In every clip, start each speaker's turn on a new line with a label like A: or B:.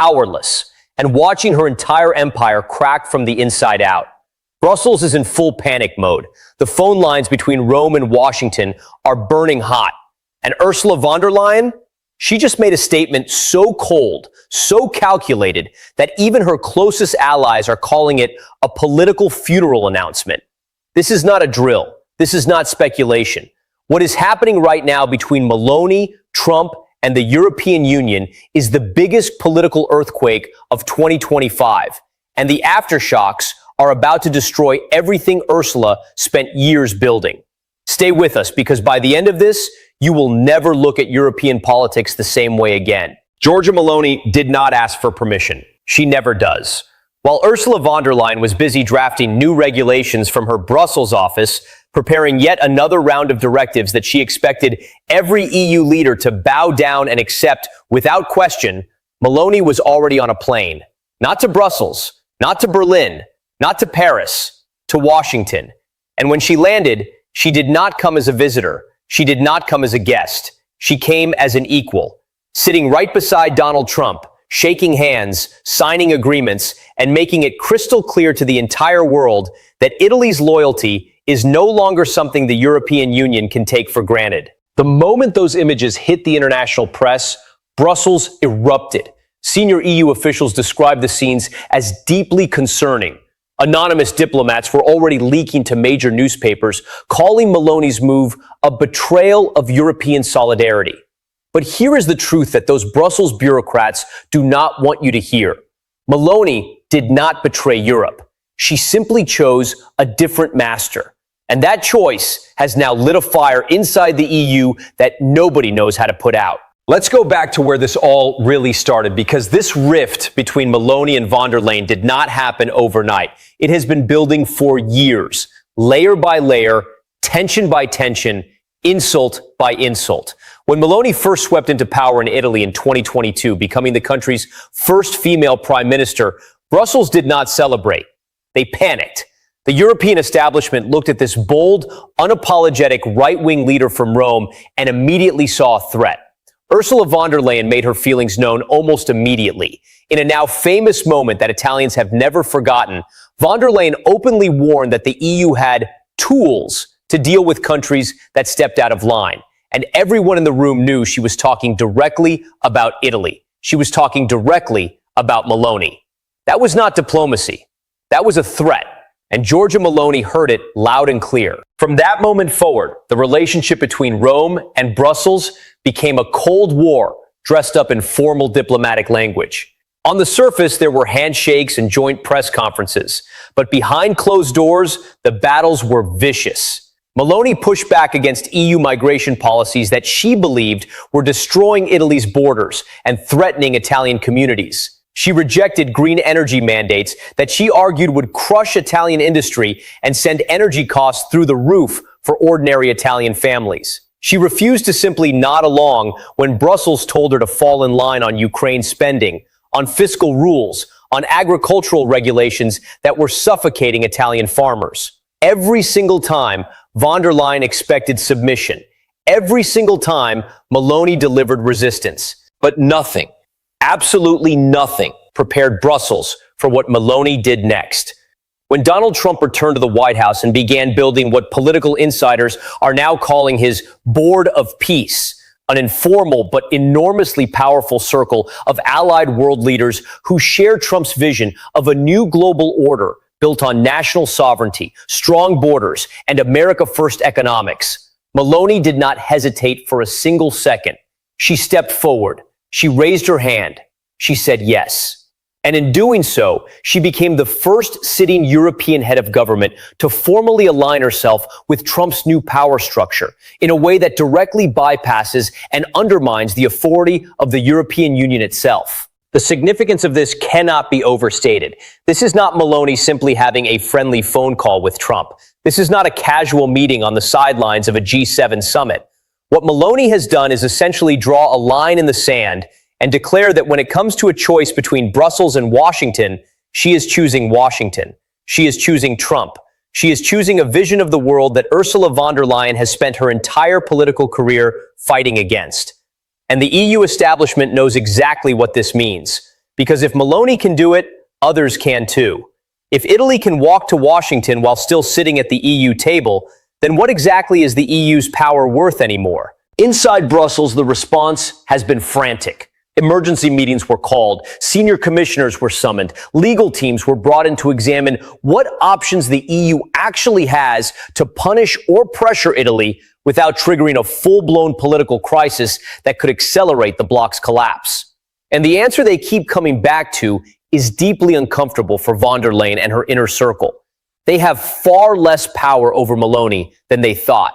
A: powerless, and watching her entire empire crack from the inside out. Brussels is in full panic mode. The phone lines between Rome and Washington are burning hot. And Ursula von der Leyen, she just made a statement so cold, so calculated, that even her closest allies are calling it a political funeral announcement. This is not a drill. This is not speculation. What is happening right now between Meloni, Trump, and the European Union is the biggest political earthquake of 2025. And the aftershocks are about to destroy everything Ursula spent years building. Stay with us, because by the end of this, you will never look at European politics the same way again. Giorgia Meloni did not ask for permission. She never does. While Ursula von der Leyen was busy drafting new regulations from her Brussels office, preparing yet another round of directives that she expected every EU leader to bow down and accept without question, Meloni was already on a plane. Not to Brussels, not to Berlin, not to Paris, to Washington. And when she landed, she did not come as a visitor. She did not come as a guest. She came as an equal, sitting right beside Donald Trump, shaking hands, signing agreements, and making it crystal clear to the entire world that Italy's loyalty is no longer something the European Union can take for granted. The moment those images hit the international press, Brussels erupted. Senior EU officials described the scenes as deeply concerning. Anonymous diplomats were already leaking to major newspapers, calling Meloni's move a betrayal of European solidarity. But here is the truth that those Brussels bureaucrats do not want you to hear. Meloni did not betray Europe. She simply chose a different master. And that choice has now lit a fire inside the EU that nobody knows how to put out. Let's go back to where this all really started, because this rift between Meloni and von der Leyen did not happen overnight. It has been building for years, layer by layer, tension by tension, insult by insult. When Meloni first swept into power in Italy in 2022, becoming the country's first female prime minister, Brussels did not celebrate. They panicked. The European establishment looked at this bold, unapologetic right-wing leader from Rome and immediately saw a threat. Ursula von der Leyen made her feelings known almost immediately. In a now famous moment that Italians have never forgotten, von der Leyen openly warned that the EU had tools to deal with countries that stepped out of line. And everyone in the room knew she was talking directly about Italy. She was talking directly about Meloni. That was not diplomacy. That was a threat. And Giorgia Meloni heard it loud and clear. From that moment forward, the relationship between Rome and Brussels became a Cold War dressed up in formal diplomatic language. On the surface, there were handshakes and joint press conferences, but behind closed doors, the battles were vicious. Meloni pushed back against EU migration policies that she believed were destroying Italy's borders and threatening Italian communities. She rejected green energy mandates that she argued would crush Italian industry and send energy costs through the roof for ordinary Italian families. She refused to simply nod along when Brussels told her to fall in line on Ukraine spending, on fiscal rules, on agricultural regulations that were suffocating Italian farmers. Every single time, von der Leyen expected submission. Every single time, Meloni delivered resistance. But nothing, absolutely nothing, prepared Brussels for what Meloni did next. When Donald Trump returned to the White House and began building what political insiders are now calling his Board of Peace, an informal but enormously powerful circle of allied world leaders who share Trump's vision of a new global order built on national sovereignty, strong borders, and America First economics, Meloni did not hesitate for a single second. She stepped forward. She raised her hand. She said yes. And in doing so, she became the first sitting European head of government to formally align herself with Trump's new power structure in a way that directly bypasses and undermines the authority of the European Union itself. The significance of this cannot be overstated. This is not Meloni simply having a friendly phone call with Trump. This is not a casual meeting on the sidelines of a G7 summit. What Meloni has done is essentially draw a line in the sand and declare that when it comes to a choice between Brussels and Washington, she is choosing Washington. She is choosing Trump. She is choosing a vision of the world that Ursula von der Leyen has spent her entire political career fighting against. And the EU establishment knows exactly what this means, Because if Meloni can do it, others can too. If Italy can walk to Washington while still sitting at the EU table, then what exactly is the EU's power worth anymore? Inside Brussels, the response has been frantic. Emergency meetings were called, senior commissioners were summoned, legal teams were brought in to examine what options the EU actually has to punish or pressure Italy without triggering a full-blown political crisis that could accelerate the bloc's collapse. And the answer they keep coming back to is deeply uncomfortable for von der Leyen and her inner circle. They have far less power over Meloni than they thought.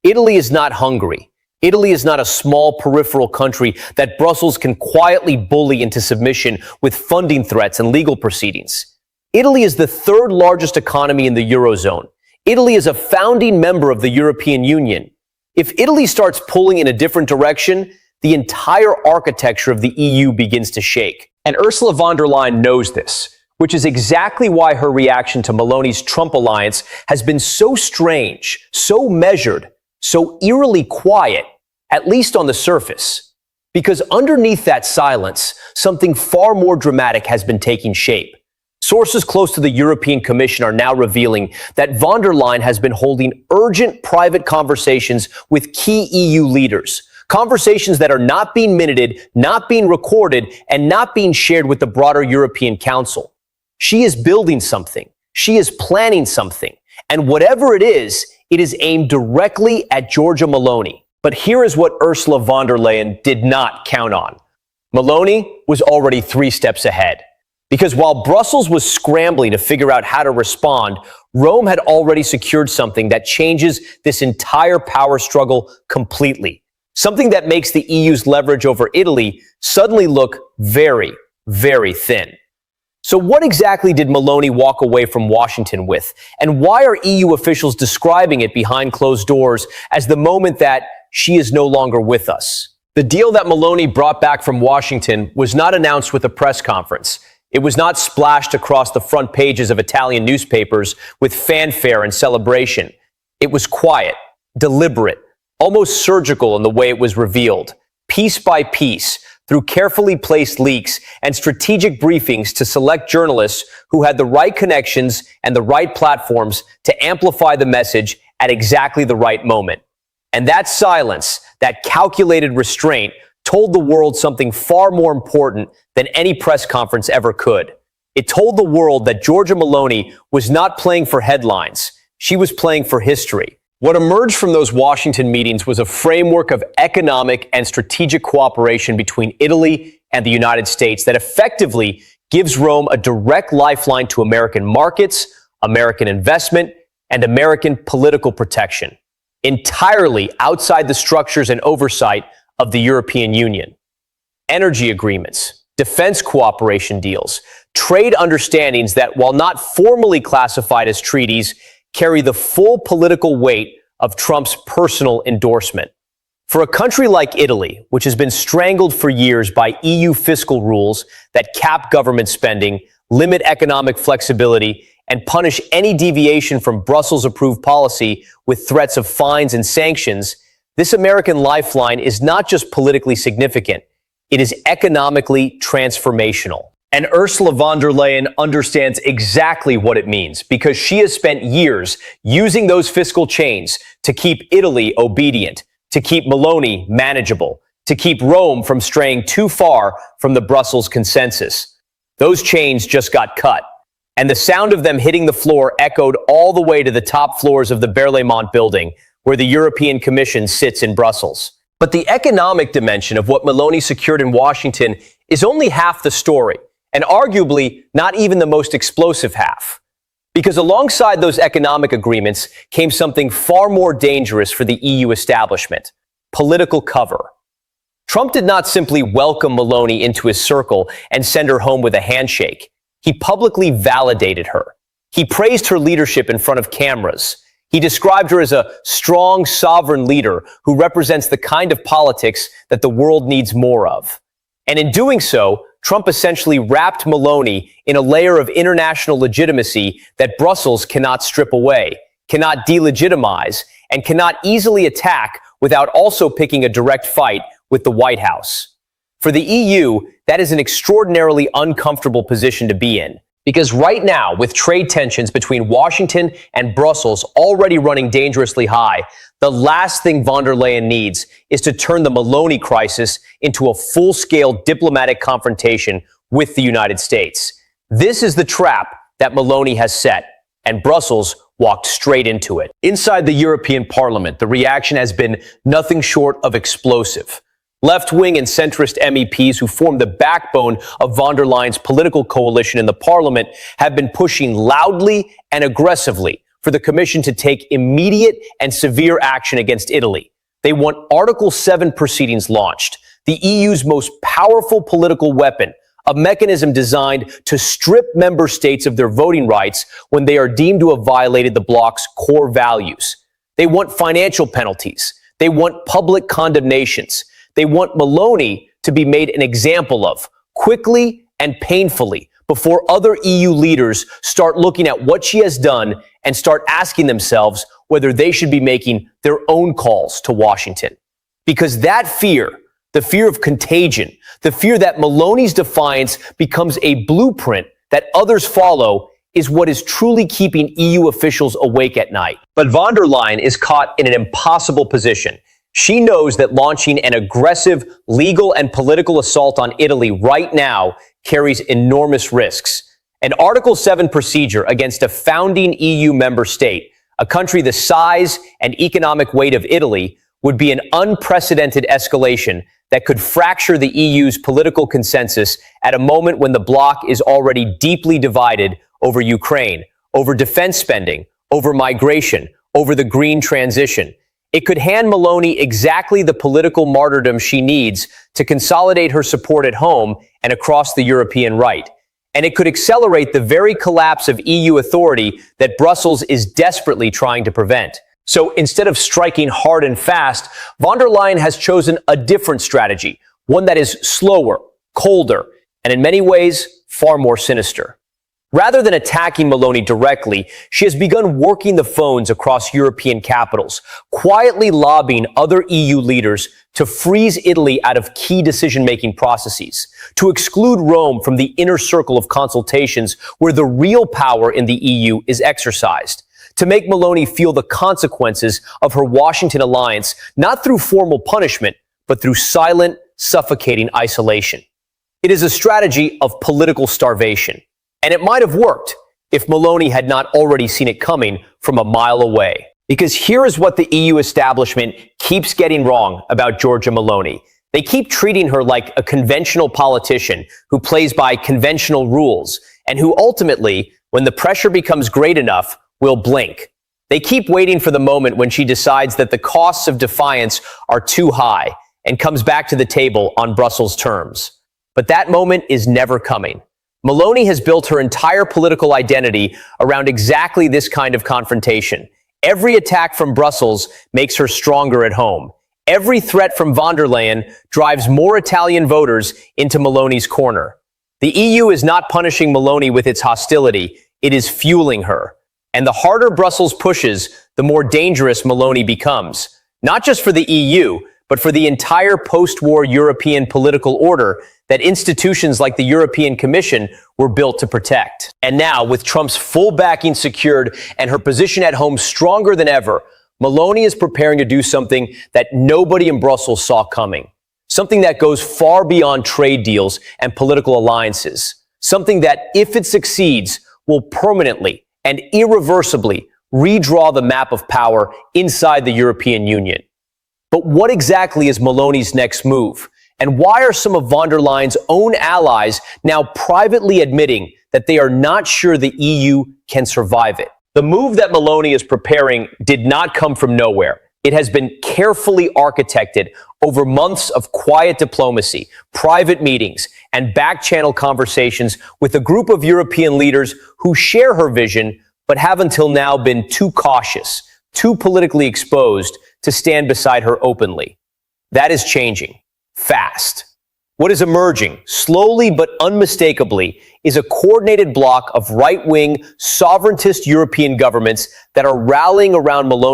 A: Italy is not Hungary. Italy is not a small peripheral country that Brussels can quietly bully into submission with funding threats and legal proceedings. Italy is the third largest economy in the Eurozone. Italy is a founding member of the European Union. If Italy starts pulling in a different direction, the entire architecture of the EU begins to shake. And Ursula von der Leyen knows this, which is exactly why her reaction to Meloni's Trump alliance has been so strange, so measured, so eerily quiet, at least on the surface. Because underneath that silence, something far more dramatic has been taking shape. Sources close to the European Commission are now revealing that von der Leyen has been holding urgent private conversations with key EU leaders. Conversations that are not being minuted, not being recorded, and not being shared with the broader European Council. She is building something. She is planning something. And whatever it is aimed directly at Giorgia Meloni. But here is what Ursula von der Leyen did not count on. Meloni was already 3 steps ahead. Because while Brussels was scrambling to figure out how to respond, Rome had already secured something that changes this entire power struggle completely. Something that makes the EU's leverage over Italy suddenly look very, very thin. So what exactly did Meloni walk away from Washington with? And why are EU officials describing it behind closed doors as the moment that she is no longer with us? The deal that Meloni brought back from Washington was not announced with a press conference. It was not splashed across the front pages of Italian newspapers with fanfare and celebration. It was quiet, deliberate, almost surgical in the way it was revealed, piece by piece, through carefully placed leaks and strategic briefings to select journalists who had the right connections and the right platforms to amplify the message at exactly the right moment. And that silence, that calculated restraint, told the world something far more important than any press conference ever could. It told the world that Giorgia Meloni was not playing for headlines. She was playing for history. What emerged from those Washington meetings was a framework of economic and strategic cooperation between Italy and the United States that effectively gives Rome a direct lifeline to American markets, American investment, and American political protection, entirely outside the structures and oversight of the European Union. Energy agreements, defense cooperation deals, trade understandings that, while not formally classified as treaties, carry the full political weight of Trump's personal endorsement. For a country like Italy, which has been strangled for years by EU fiscal rules that cap government spending, limit economic flexibility, and punish any deviation from Brussels-approved policy with threats of fines and sanctions, this American lifeline is not just politically significant, it is economically transformational. And Ursula von der Leyen understands exactly what it means because she has spent years using those fiscal chains to keep Italy obedient, to keep Meloni manageable, to keep Rome from straying too far from the Brussels consensus. Those chains just got cut, and the sound of them hitting the floor echoed all the way to the top floors of the Berlaymont building, where the European Commission sits in Brussels. But the economic dimension of what Meloni secured in Washington is only half the story, and arguably not even the most explosive half. Because alongside those economic agreements came something far more dangerous for the EU establishment: political cover. Trump did not simply welcome Meloni into his circle and send her home with a handshake. He publicly validated her. He praised her leadership in front of cameras. He described her as a strong, sovereign leader who represents the kind of politics that the world needs more of. And in doing so, Trump essentially wrapped Meloni in a layer of international legitimacy that Brussels cannot strip away, cannot delegitimize, and cannot easily attack without also picking a direct fight with the White House. For the EU, that is an extraordinarily uncomfortable position to be in. Because right now, with trade tensions between Washington and Brussels already running dangerously high, the last thing von der Leyen needs is to turn the Meloni crisis into a full-scale diplomatic confrontation with the United States. This is the trap that Meloni has set, and Brussels walked straight into it. Inside the European Parliament, the reaction has been nothing short of explosive. Left-wing and centrist MEPs who form the backbone of von der Leyen's political coalition in the parliament have been pushing loudly and aggressively for the Commission to take immediate and severe action against Italy. They want Article 7 proceedings launched, the EU's most powerful political weapon, a mechanism designed to strip member states of their voting rights when they are deemed to have violated the bloc's core values. They want financial penalties. They want public condemnations. They want Meloni to be made an example of quickly and painfully before other EU leaders start looking at what she has done and start asking themselves whether they should be making their own calls to Washington. Because that fear, the fear of contagion, the fear that Meloni's defiance becomes a blueprint that others follow, is what is truly keeping EU officials awake at night. But von der Leyen is caught in an impossible position. She knows that launching an aggressive legal and political assault on Italy right now carries enormous risks. An Article 7 procedure against a founding EU member state, a country the size and economic weight of Italy, would be an unprecedented escalation that could fracture the EU's political consensus at a moment when the bloc is already deeply divided over Ukraine, over defense spending, over migration, over the green transition. It could hand Meloni exactly the political martyrdom she needs to consolidate her support at home and across the European right. And it could accelerate the very collapse of EU authority that Brussels is desperately trying to prevent. So instead of striking hard and fast, von der Leyen has chosen a different strategy, one that is slower, colder, and in many ways, far more sinister. Rather than attacking Meloni directly, she has begun working the phones across European capitals, quietly lobbying other EU leaders to freeze Italy out of key decision-making processes, to exclude Rome from the inner circle of consultations where the real power in the EU is exercised, to make Meloni feel the consequences of her Washington alliance, not through formal punishment, but through silent, suffocating isolation. It is a strategy of political starvation. And it might have worked if Meloni had not already seen it coming from a mile away. Because here is what the EU establishment keeps getting wrong about Giorgia Meloni. They keep treating her like a conventional politician who plays by conventional rules and who ultimately, when the pressure becomes great enough, will blink. They keep waiting for the moment when she decides that the costs of defiance are too high and comes back to the table on Brussels terms. But that moment is never coming. Meloni has built her entire political identity around exactly this kind of confrontation. Every attack from Brussels makes her stronger at home. Every threat from von der Leyen drives more Italian voters into Meloni's corner. The EU is not punishing Meloni with its hostility, it is fueling her. And the harder Brussels pushes, the more dangerous Meloni becomes. Not just for the EU, but for the entire post-war European political order that institutions like the European Commission were built to protect. And now, with Trump's full backing secured and her position at home stronger than ever, Meloni is preparing to do something that nobody in Brussels saw coming. Something that goes far beyond trade deals and political alliances. Something that, if it succeeds, will permanently and irreversibly redraw the map of power inside the European Union. But what exactly is Meloni's next move? And why are some of von der Leyen's own allies now privately admitting that they are not sure the EU can survive it? The move that Meloni is preparing did not come from nowhere. It has been carefully architected over months of quiet diplomacy, private meetings, and back-channel conversations with a group of European leaders who share her vision, but have until now been too cautious, too politically exposed to stand beside her openly. That is changing. Fast. What is emerging, slowly but unmistakably, is a coordinated bloc of right-wing, sovereigntist European governments that are rallying around Meloni